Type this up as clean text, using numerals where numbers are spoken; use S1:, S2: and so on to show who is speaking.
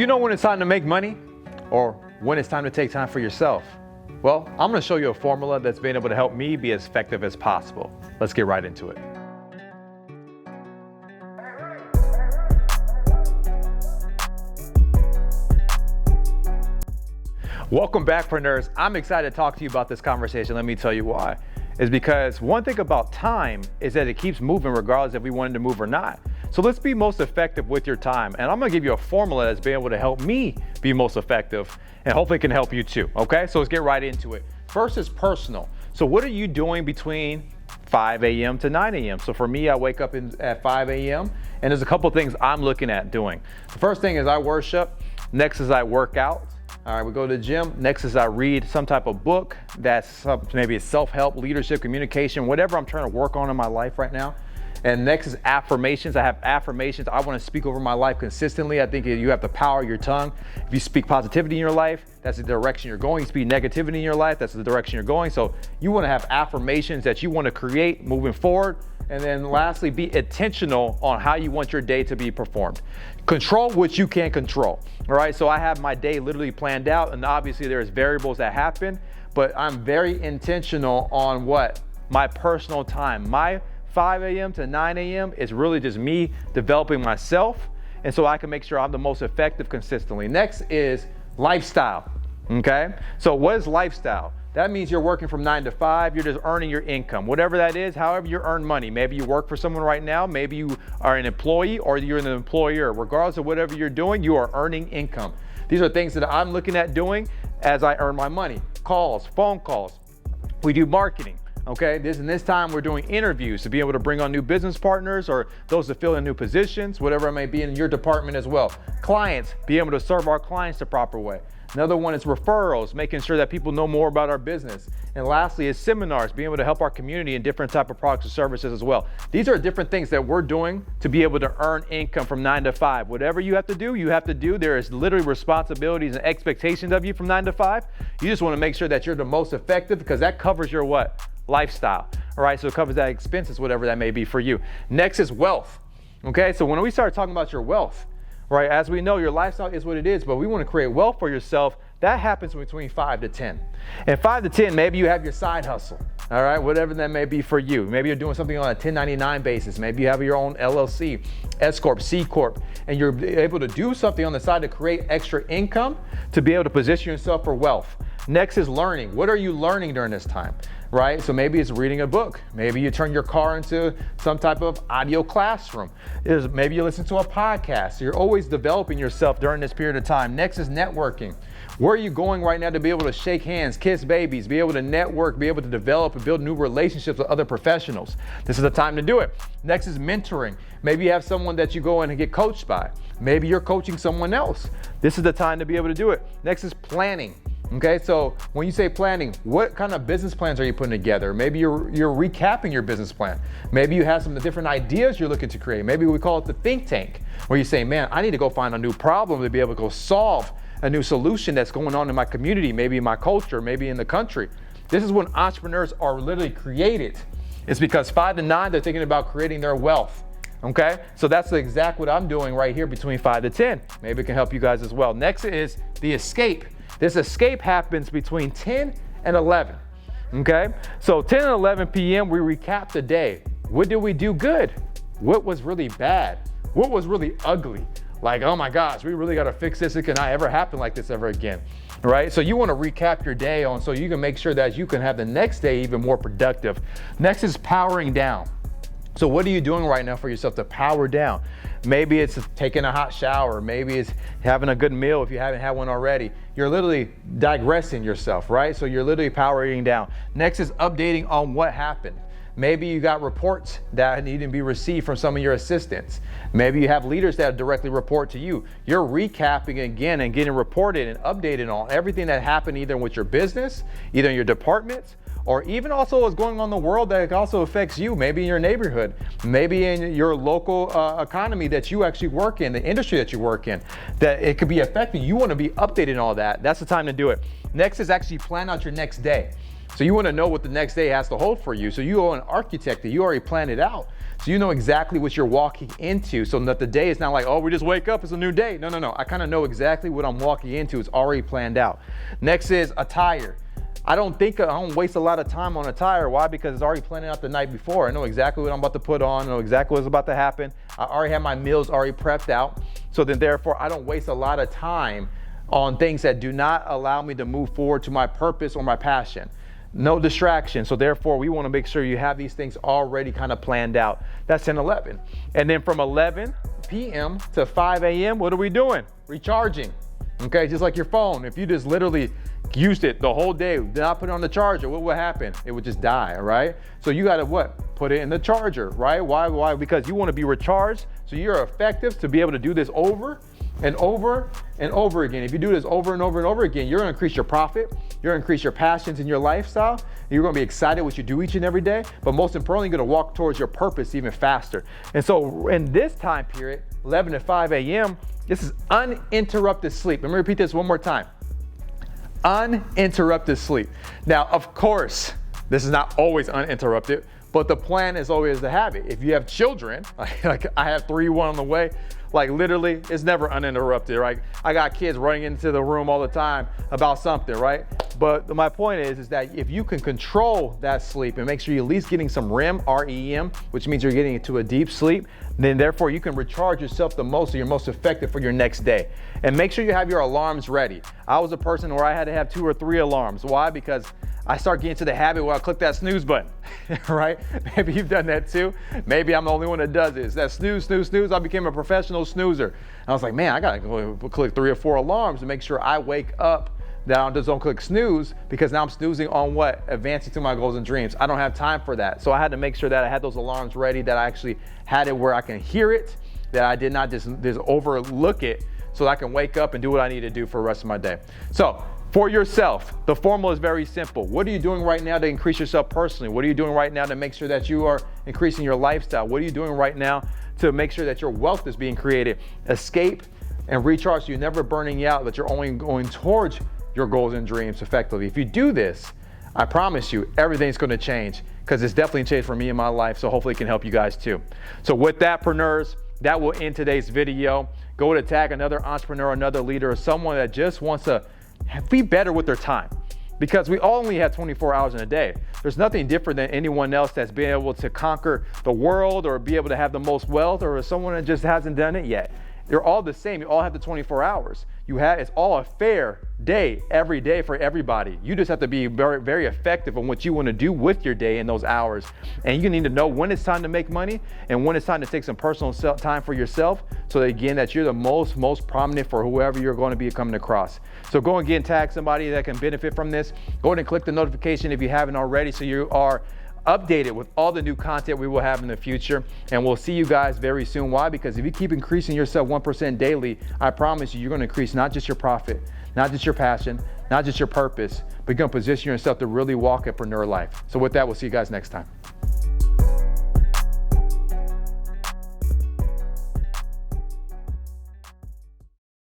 S1: you know when it's time to make money or when it's time to take time for yourself? Well, I'm going to show you a formula that's been able to help me be as effective as possible. Let's get right into it. Welcome back, Preneurs. I'm excited to talk to you about this conversation. Let me tell you why. It's because one thing about time is that it keeps moving regardless if we wanted to move or not. So let's be most effective with your time. And I'm gonna give you a formula that's been able to help me be most effective and hopefully it can help you too, okay? So let's get right into it. First is personal. So what are you doing between 5 a.m. to 9 a.m.? So for me, I wake up at 5 a.m. and there's a couple things I'm looking at doing. The first thing is I worship. Next is I work out. All right, we go to the gym. Next is I read some type of book that's maybe it's self-help, leadership, communication, whatever I'm trying to work on in my life right now. And next is affirmations. I have affirmations. I want to speak over my life consistently. I think you have the power of your tongue. If you speak positivity in your life, that's the direction you're going. You speak negativity in your life, that's the direction you're going. So you want to have affirmations that you want to create moving forward. And then lastly, be intentional on how you want your day to be performed. Control what you can control. All right, so I have my day literally planned out, and obviously there's variables that happen, but I'm very intentional on what? My personal time. My 5 a.m. to 9 a.m. is really just me developing myself, and so I can make sure I'm the most effective consistently. Next is lifestyle, okay? So what is lifestyle? That means you're working from 9 to 5, you're just earning your income, whatever that is, however you earn money. Maybe you work for someone right now, maybe you are an employee or you're an employer. Regardless of whatever you're doing, you are earning income. These are things that I'm looking at doing as I earn my money. Calls, phone calls. We do marketing. Okay, this time we're doing interviews to be able to bring on new business partners or those to fill in new positions, whatever it may be in your department as well. Clients, be able to serve our clients the proper way. Another one is referrals, making sure that people know more about our business. And lastly is seminars, being able to help our community in different type of products and services as well. These are different things that we're doing to be able to earn income from 9 to 5. Whatever you have to do, you have to do. There is literally responsibilities and expectations of you from 9 to 5. You just want to make sure that you're the most effective because that covers your what? Lifestyle. All right, so it covers that expenses, whatever that may be for you. Next is wealth. Okay, so when we start talking about your wealth, right, as we know, your lifestyle is what it is, but we want to create wealth for yourself. That happens between 5 to 10. And 5 to 10, maybe you have your side hustle, all right, whatever that may be for you. Maybe you're doing something on a 1099 basis. Maybe you have your own LLC, S Corp, C Corp, and you're able to do something on the side to create extra income to be able to position yourself for wealth. Next is learning. What are you learning during this time? Right? So maybe it's reading a book. Maybe you turn your car into some type of audio classroom. Maybe you listen to a podcast. So you're always developing yourself during this period of time. Next is networking. Where are you going right now to be able to shake hands, kiss babies, be able to network, be able to develop and build new relationships with other professionals? This is the time to do it. Next is mentoring. Maybe you have someone that you go in and get coached by. Maybe you're coaching someone else. This is the time to be able to do it. Next is planning. Okay, so when you say planning, what kind of business plans are you putting together? Maybe you're recapping your business plan. Maybe you have some different ideas you're looking to create. Maybe we call it the think tank, where you say, man, I need to go find a new problem to be able to go solve a new solution that's going on in my community, maybe in my culture, maybe in the country. This is when entrepreneurs are literally created. It's because 5 to 9, they're thinking about creating their wealth. Okay, so that's exactly what I'm doing right here between 5 to 10. Maybe it can help you guys as well. Next is the escape. This escape happens between 10 and 11, okay? So 10 and 11 p.m., we recap the day. What did we do good? What was really bad? What was really ugly? Like, oh my gosh, we really gotta fix this. It cannot ever happen like this ever again, right? So you wanna recap your day on so you can make sure that you can have the next day even more productive. Next is powering down. So what are you doing right now for yourself to power down? Maybe it's taking a hot shower. Maybe it's having a good meal if you haven't had one already. You're literally digressing yourself, right? So you're literally powering down. Next is updating on what happened. Maybe you got reports that need to be received from some of your assistants. Maybe you have leaders that directly report to you. You're recapping again and getting reported and updated on everything that happened either with your business, either in your departments, or even also what's going on in the world that also affects you, maybe in your neighborhood, maybe in your local economy that you actually work in, the industry that you work in, that it could be affecting. You want to be updated on all that. That's the time to do it. Next is actually plan out your next day. So you want to know what the next day has to hold for you. So you are an architect, that you already planned it out. So you know exactly what you're walking into, so that the day is not like, oh, we just wake up, it's a new day. No. I kind of know exactly what I'm walking into. It's already planned out. Next is attire. I don't waste a lot of time on attire. Why? Because it's already planned out the night before. I know exactly what I'm about to put on. I know exactly what's about to happen. I already have my meals already prepped out. So then therefore, I don't waste a lot of time on things that do not allow me to move forward to my purpose or my passion. No distraction. So therefore, we want to make sure you have these things already kind of planned out. That's 10-11. And then from 11 p.m. to 5 a.m., what are we doing? Recharging. Okay, just like your phone. If you just literally used it the whole day, did not put it on the charger, what would happen? It would just die, right? So you got to what? Put it in the charger, right? Why? Because you want to be recharged, so you're effective to be able to do this over and over and over again. If you do this over and over and over again, you're going to increase your profit, you're going to increase your passions in your lifestyle, you're going to be excited what you do each and every day, but most importantly, you're going to walk towards your purpose even faster. And so in this time period, 11 to 5 a.m., this is uninterrupted sleep. Let me repeat this one more time. Uninterrupted sleep. Now, of course, this is not always uninterrupted, but the plan is always the habit. If you have children, like I have 3 on the way, like literally, it's never uninterrupted, right? I got kids running into the room all the time about something, right? But my point is that if you can control that sleep and make sure you're at least getting some REM, R-E-M, which means you're getting into a deep sleep, then therefore you can recharge yourself the most, so you're most effective for your next day. And make sure you have your alarms ready. I was a person where I had to have 2 or 3 alarms. Why? Because I start getting to the habit where I click that snooze button, right? Maybe you've done that too. Maybe I'm the only one that does this. That snooze. I became a professional snoozer. I was like, man, I gotta go click 3 or 4 alarms to make sure I wake up. Now I just don't click snooze, because now I'm snoozing on what? Advancing to my goals and dreams. I don't have time for that. So I had to make sure that I had those alarms ready, that I actually had it where I can hear it, that I did not just overlook it, so that I can wake up and do what I need to do for the rest of my day. So for yourself, the formula is very simple. What are you doing right now to increase yourself personally? What are you doing right now to make sure that you are increasing your lifestyle? What are you doing right now to make sure that your wealth is being created? Escape and recharge, so you're never burning out, but you're only going towards your goals and dreams effectively. If you do this, I promise you, everything's going to change, because it's definitely changed for me in my life. So hopefully it can help you guys too. So with that, Preneurs, that will end today's video. Go to tag another entrepreneur, another leader, or someone that just wants to be better with their time, because we all only have 24 hours in a day. There's nothing different than anyone else that's been able to conquer the world or be able to have the most wealth, or someone that just hasn't done it yet. They're all the same. You all have the 24 hours. It's all a fair day every day for everybody. You just have to be very, very effective on what you want to do with your day in those hours. And you need to know when it's time to make money and when it's time to take some personal time for yourself, so that again, that you're the most prominent for whoever you're going to be coming across. So go and again, tag somebody that can benefit from this. Go ahead and click the notification if you haven't already, so you are updated with all the new content we will have in the future. And we'll see you guys very soon. Why? Because if you keep increasing yourself 1% daily, I promise you, you're going to increase not just your profit, not just your passion, not just your purpose, but you're going to position yourself to really walk a Preneur life. So with that, we'll see you guys next time.